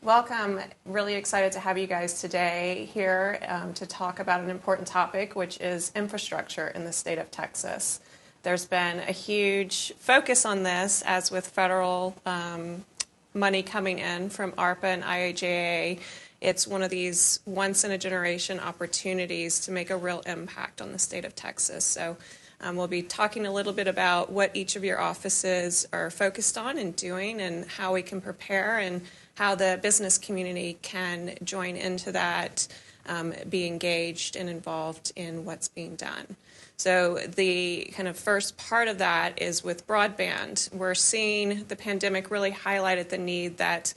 Welcome. Really excited to have you guys today here to talk about an important topic, which is infrastructure in the state of Texas. There's been a huge focus on this, as with federal money coming in from ARPA and IIJA. It's one of these once-in-a-generation opportunities to make a real impact on the state of Texas. So we'll be talking a little bit about what each of your offices are focused on and doing, and how we can prepare, and how the business community can join into that, be engaged and involved in what's being done. So the kind of first part of that is with broadband. We're seeing the pandemic really highlighted the need that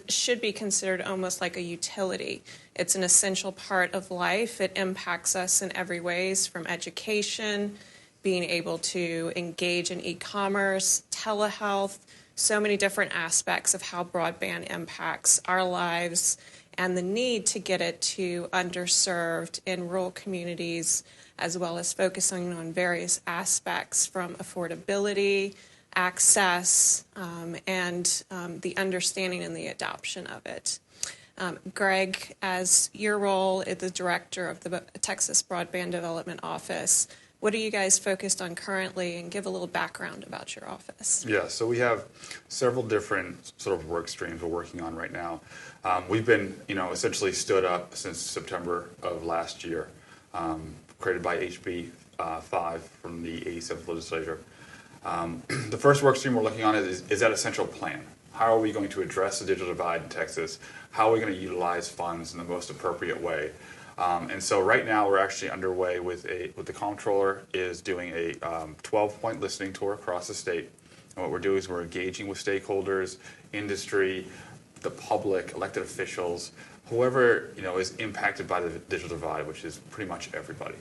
should be considered almost like a utility. It's an essential part of life. It impacts us in every ways, from education, being able to engage in e-commerce, telehealth, so many different aspects of how broadband impacts our lives, and the need to get it to underserved in rural communities, as well as focusing on various aspects from affordability, access, and the understanding and the adoption of it. Greg, as your role as the director of the Texas Broadband Development Office, what are you guys focused on currently, and give a little background about your office? Yeah, so we have several different sort of work streams we're working on right now. We've been, essentially stood up since September of last year, created by HB 5 from the 87th legislature. The first work stream we're looking on is that essential plan. How are we going to address the digital divide in Texas? How are we going to utilize funds in the most appropriate way? And so right now we're actually underway with the comptroller is doing a 12-point listening tour across the state. And what we're doing is we're engaging with stakeholders, industry, the public, elected officials, whoever is impacted by the digital divide, which is pretty much everybody.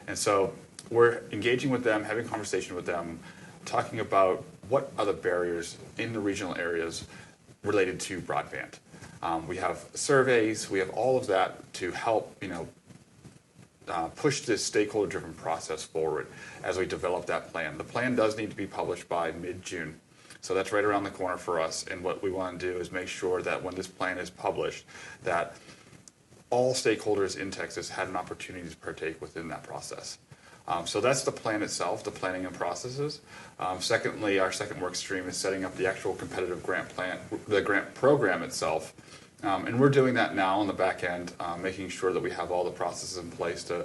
And so we're engaging with them, having conversation with them, talking about what are the barriers in the regional areas related to broadband. We have surveys, we have all of that to help, push this stakeholder-driven process forward as we develop that plan. The plan does need to be published by mid-June, so that's right around the corner for us. And what we want to do is make sure that when this plan is published, that all stakeholders in Texas had an opportunity to partake within that process. So that's the plan itself, the planning and processes. Secondly, our second work stream is setting up the actual competitive grant plan, the grant program itself. And we're doing that now on the back end, making sure that we have all the processes in place to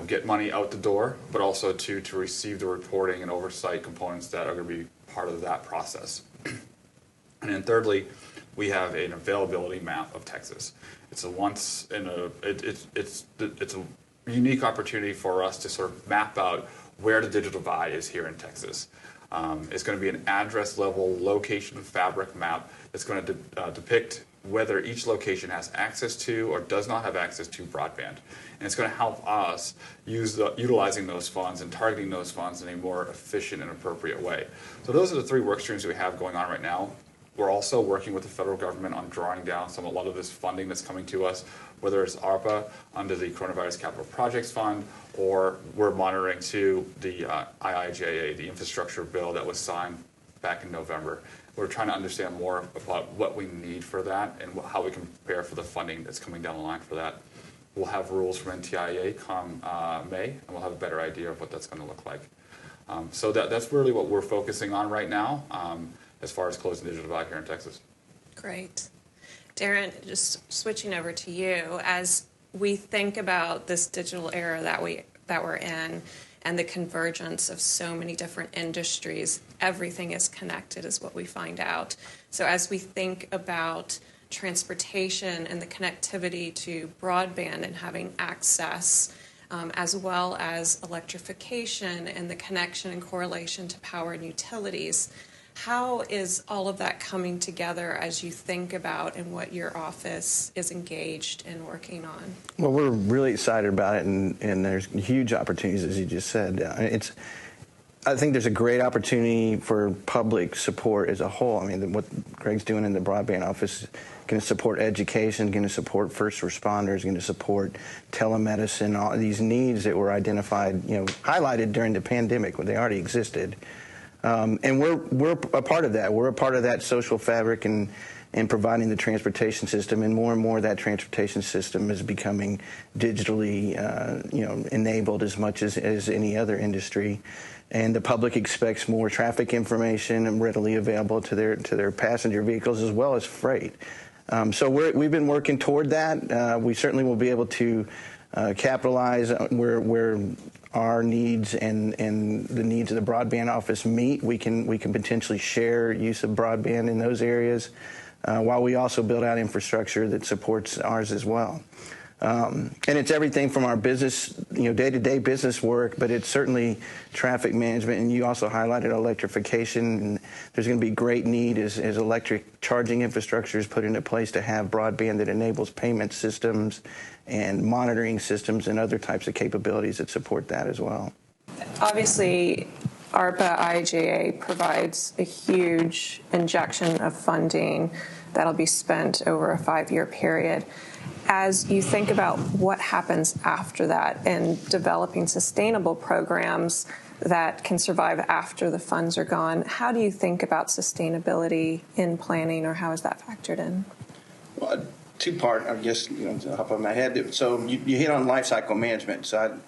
get money out the door, but also to receive the reporting and oversight components that are going to be part of that process. And then thirdly, we have an availability map of Texas. It's a unique opportunity for us to sort of map out where the digital divide is here in Texas. It's going to be an address level location fabric map that's going to depict whether each location has access to or does not have access to broadband. And it's going to help us utilizing those funds and targeting those funds in a more efficient and appropriate way. So those are the three work streams we have going on right now. We're also working with the federal government on drawing down a lot of this funding that's coming to us, whether it's ARPA under the Coronavirus Capital Projects Fund, or we're monitoring to the IIJA, the infrastructure bill that was signed back in November. We're trying to understand more about what we need for that and how we can prepare for the funding that's coming down the line for that. We'll have rules from NTIA come May, and we'll have a better idea of what that's going to look like. So that's really what we're focusing on right now as far as closing the digital divide here in Texas. Great. Darran, just switching over to you, as we think about this digital era that we're in, and the convergence of so many different industries, everything is connected is what we find out. So as we think about transportation and the connectivity to broadband and having access, as well as electrification and the connection and correlation to power and utilities, how is all of that coming together as you think about and what your office is engaged in working on? Well, we're really excited about it, and there's huge opportunities, as you just said. I think there's a great opportunity for public support as a whole. I mean, what Greg's doing in the broadband office is going to support education, going to support first responders, going to support telemedicine, all these needs that were identified, highlighted during the pandemic when they already existed. And we're a part of that. We're a part of that social fabric and in providing the transportation system, and more that transportation system is becoming digitally enabled as much as any other industry. And the public expects more traffic information readily available to their passenger vehicles as well as freight. So we've been working toward that. We certainly will be able to capitalize where our needs and the needs of the broadband office meet. We can potentially share use of broadband in those areas, while we also build out infrastructure that supports ours as well. And it's everything from our business, day-to-day business work, but it's certainly traffic management. And you also highlighted electrification. And there's going to be great need as electric charging infrastructure is put into place to have broadband that enables payment systems and monitoring systems and other types of capabilities that support that as well. Obviously, ARPA IIJA provides a huge injection of funding that'll be spent over a 5-year period. As you think about what happens after that and developing sustainable programs that can survive after the funds are gone, how do you think about sustainability in planning, or how is that factored in? Well, two-part, I guess, top of my head. So you hit on life cycle management. So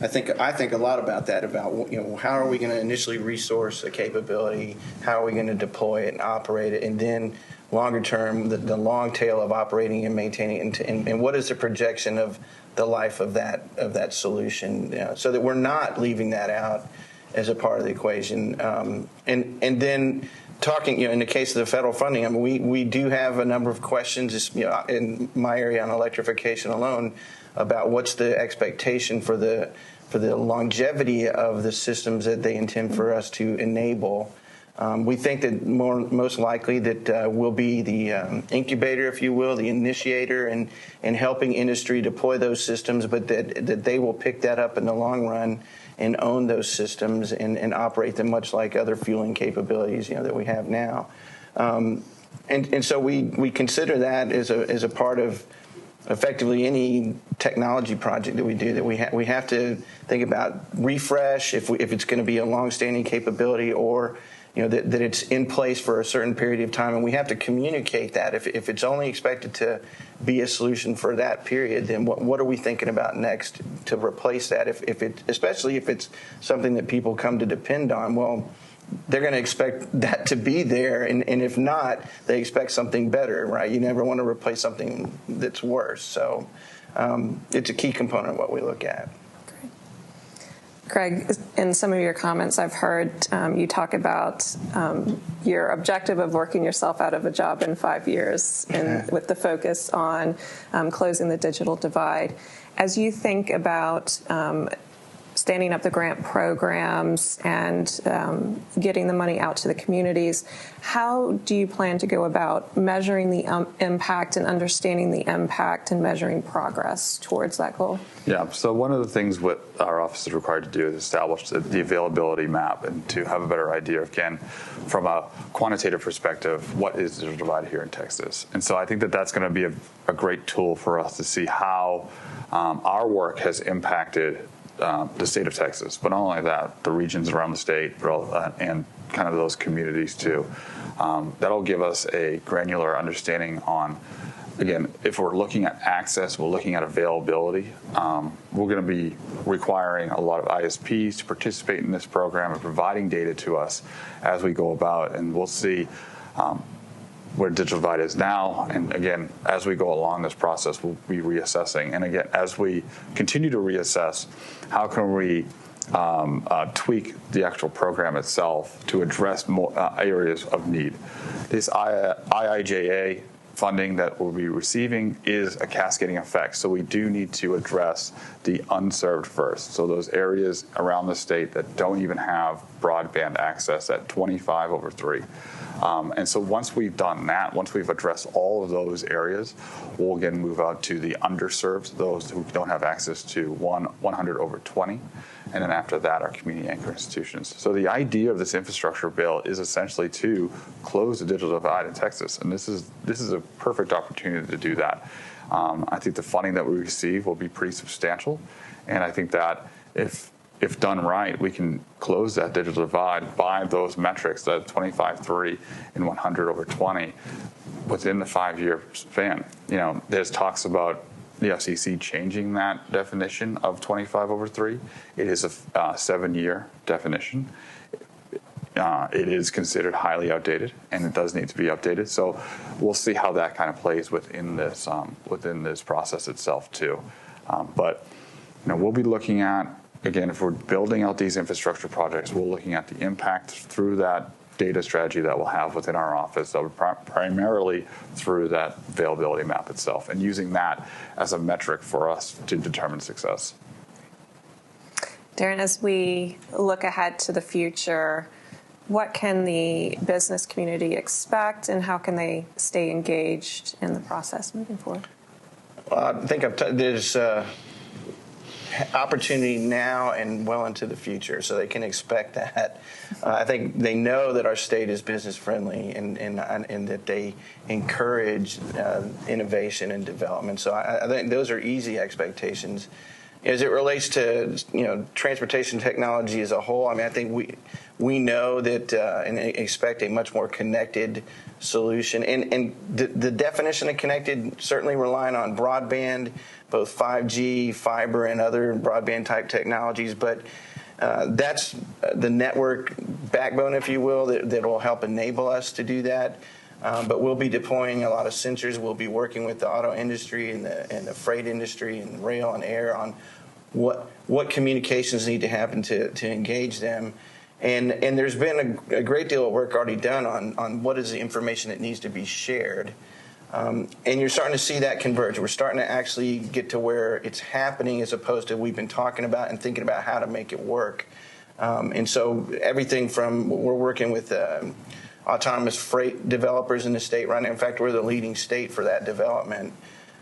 I think a lot about that, about how are we going to initially resource a capability, how are we going to deploy it and operate it, and then longer term, the long tail of operating and maintaining it, and what is the projection of the life of that solution, so that we're not leaving that out as a part of the equation. And then talking, in the case of the federal funding, I mean, we do have a number of questions, in my area on electrification alone, about what's the expectation for the longevity of the systems that they intend for us to enable. We think that most likely that we'll be the incubator, if you will, the initiator, and helping industry deploy those systems, but that they will pick that up in the long run and own those systems and operate them much like other fueling capabilities that we have now. And so we consider that as a part of effectively any technology project that we do, that we have to think about refresh if it's going to be a long-standing capability, or that it's in place for a certain period of time, and we have to communicate that. If it's only expected to be a solution for that period, then what are we thinking about next to replace that? Especially if it's something that people come to depend on, well, they're going to expect that to be there, and if not, they expect something better, right? You never want to replace something that's worse. So it's a key component of what we look at. Greg, in some of your comments, I've heard you talk about your objective of working yourself out of a job in 5 years, and with the focus on closing the digital divide. As you think about standing up the grant programs and getting the money out to the communities, how do you plan to go about measuring the impact and understanding the impact and measuring progress towards that goal? Yeah, so one of the things what our office is required to do is establish the availability map, and to have a better idea of, again, from a quantitative perspective, what is digital divide here in Texas. And so I think that that's going to be a great tool for us to see how our work has impacted the state of Texas, but not only that, the regions around the state, and kind of those communities too. That'll give us a granular understanding on, again, if we're looking at access, we're looking at availability. We're going to be requiring a lot of ISPs to participate in this program and providing data to us as we go about, and we'll see where digital divide is now. And again, as we go along this process, we'll be reassessing. And again, as we continue to reassess, how can we tweak the actual program itself to address more areas of need? This IIJA funding that we'll be receiving is a cascading effect. So we do need to address the unserved first. So those areas around the state that don't even have broadband access at 25/3. And so once we've done that, once we've addressed all of those areas, we'll again move out to the underserved, those who don't have access to 100/20. And then after that, our community anchor institutions. So the idea of this infrastructure bill is essentially to close the digital divide in Texas. And this is a perfect opportunity to do that. I think the funding that we receive will be pretty substantial. And I think that if if done right, we can close that digital divide by those metrics, that 25/3 and 100/20, within the 5-year span. There's talks about the FCC changing that definition of 25/3. It is a 7-year definition. It is considered highly outdated, and it does need to be updated. So we'll see how that kind of plays within this process itself too. But we'll be looking at, again, if we're building out these infrastructure projects, we're looking at the impact through that data strategy that we'll have within our office, that would primarily through that availability map itself, and using that as a metric for us to determine success. Darran, as we look ahead to the future, what can the business community expect, and how can they stay engaged in the process moving forward? Well, I think there's opportunity now and well into the future, so they can expect that. I think they know that our state is business friendly, and that they encourage innovation and development. So I think those are easy expectations. As it relates to transportation technology as a whole, I think we know that and expect a much more connected solution. And the definition of connected, certainly relying on broadband, both 5G, fiber, and other broadband type technologies. But that's the network backbone, if you will, that will help enable us to do that. But we'll be deploying a lot of sensors. We'll be working with the auto industry and the freight industry and rail and air on what communications need to happen to engage them. And there's been a great deal of work already done on what is the information that needs to be shared. And you're starting to see that converge. We're starting to actually get to where it's happening, as opposed to we've been talking about and thinking about how to make it work. And so everything from, we're working with autonomous freight developers in the state right now. In fact, we're the leading state for that development.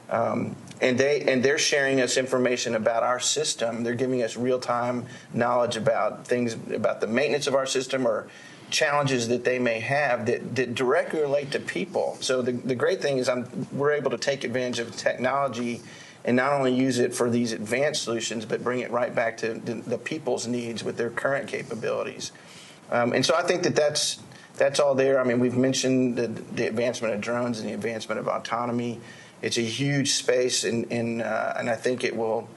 And they're sharing us information about our system. They're giving us real-time knowledge about things, about the maintenance of our system, or challenges that they may have that directly relate to people. So the great thing is we're able to take advantage of technology and not only use it for these advanced solutions, but bring it right back to the people's needs with their current capabilities. And so I think that's all there. I mean, we've mentioned the advancement of drones and the advancement of autonomy. It's a huge space, and I think it will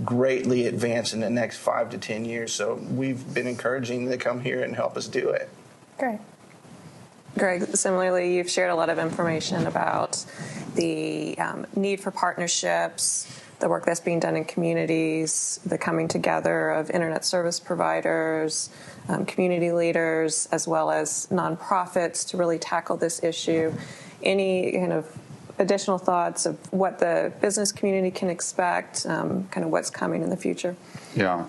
greatly advance in the next 5 to 10 years. So we've been encouraging them to come here and help us do it. Great. Greg, similarly, you've shared a lot of information about the need for partnerships, the work that's being done in communities, the coming together of internet service providers, community leaders, as well as nonprofits to really tackle this issue. Any kind of additional thoughts of what the business community can expect, kind of what's coming in the future? Yeah.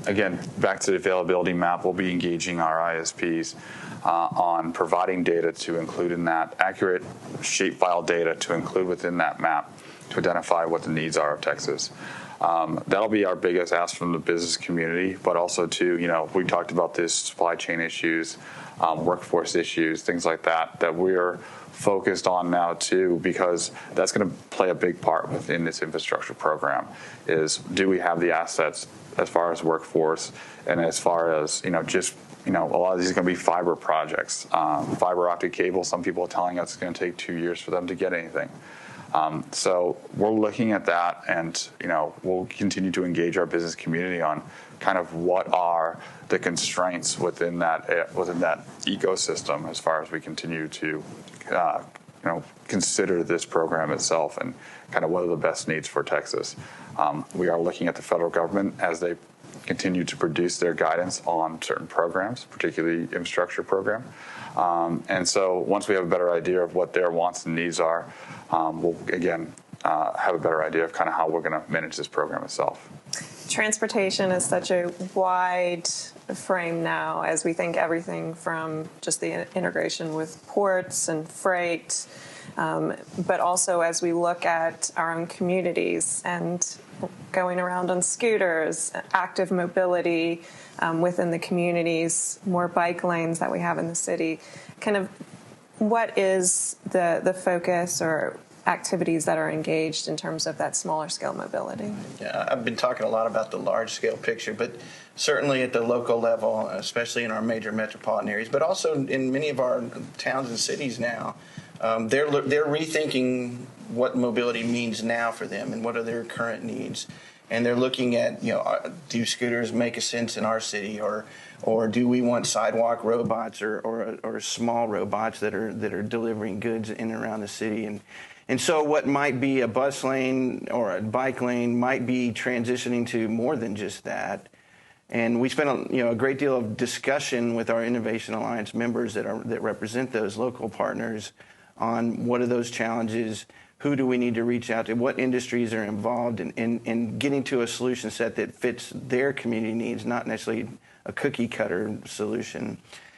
Again, back to the availability map, we'll be engaging our ISPs on providing data to include in that, accurate shapefile data to include within that map to identify what the needs are of Texas. That'll be our biggest ask from the business community, but also to, we talked about this supply chain issues, workforce issues, things like that we're focused on now too, because that's going to play a big part within this infrastructure program. Is, do we have the assets as far as workforce, and as far as a lot of these are going to be fiber projects, fiber optic cable. Some people are telling us it's going to take 2 years for them to get anything. So we're looking at that, and we'll continue to engage our business community on kind of what are the constraints within that ecosystem, as far as we continue to consider this program itself, and kind of what are the best needs for Texas. We are looking at the federal government as they continue to produce their guidance on certain programs, particularly infrastructure program. And so once we have a better idea of what their wants and needs are, we'll again have a better idea of kind of how we're going to manage this program itself. Transportation is such a wide frame now, as we think everything from just the integration with ports and freight, but also as we look at our own communities and going around on scooters, active mobility within the communities, more bike lanes that we have in the city. Kind of what is the focus, or activities that are engaged in terms of that smaller scale mobility? Yeah, I've been talking a lot about the large scale picture, but certainly at the local level, especially in our major metropolitan areas, but also in many of our towns and cities now, they're rethinking what mobility means now for them and what are their current needs. And they're looking at, do scooters make a sense in our city, or do we want sidewalk robots or small robots that are delivering goods in and around the city? And so what might be a bus lane or a bike lane might be transitioning to more than just that. And we spent a great deal of discussion with our Innovation Alliance members that represent those local partners on what are those challenges, who do we need to reach out to, what industries are involved in getting to a solution set that fits their community needs, not necessarily a cookie cutter solution.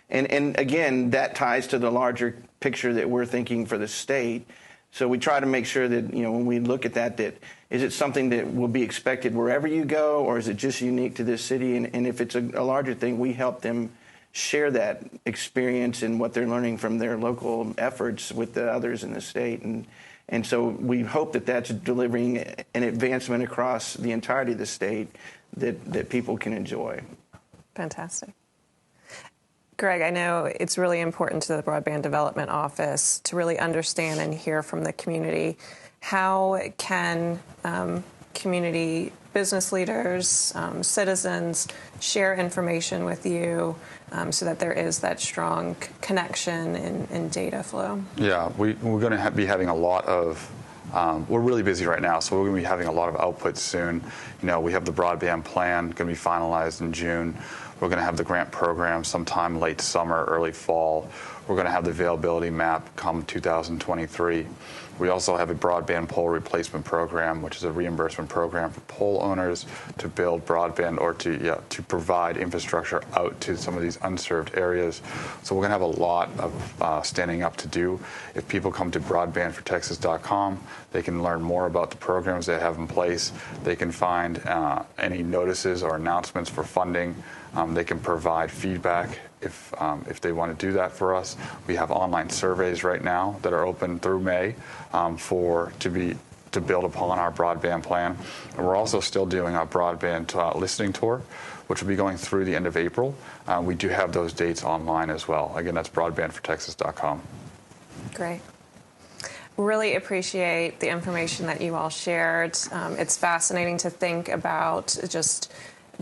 And again, that ties to the larger picture that we're thinking for the state. So we try to make sure that, when we look at that is it something that will be expected wherever you go, or is it just unique to this city? And if it's a larger thing, we help them share that experience and what they're learning from their local efforts with the others in the state. And so we hope that that's delivering an advancement across the entirety of the state that people can enjoy. Fantastic. Greg, I know it's really important to the Broadband Development Office to really understand and hear from the community. How can community business leaders, citizens share information with you so that there is that strong connection and data flow? Yeah, we're going to be having a lot of we're really busy right now, so we're going to be having a lot of output soon. We have the broadband plan going to be finalized in June. We're going to have the grant program sometime late summer, early fall. We're going to have the availability map come 2023. We also have a broadband pole replacement program, which is a reimbursement program for pole owners to build broadband or to provide infrastructure out to some of these unserved areas. So we're going to have a lot of standing up to do. If people come to broadbandfortexas.com, they can learn more about the programs they have in place. They can find any notices or announcements for funding. They can provide feedback if they want to do that for us. We have online surveys right now that are open through May to build upon our broadband plan. And we're also still doing our broadband listening tour, which will be going through the end of April. We do have those dates online as well. Again, that's broadbandfortexas.com. Great. Really appreciate the information that you all shared. It's fascinating to think about just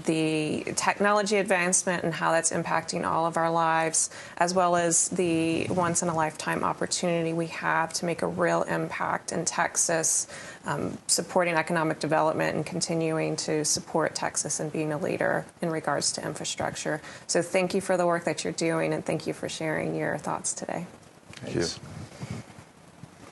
the technology advancement and how that's impacting all of our lives, as well as the once-in-a-lifetime opportunity we have to make a real impact in Texas, supporting economic development and continuing to support Texas and being a leader in regards to infrastructure. So thank you for the work that you're doing, and thank you for sharing your thoughts today. Thank you.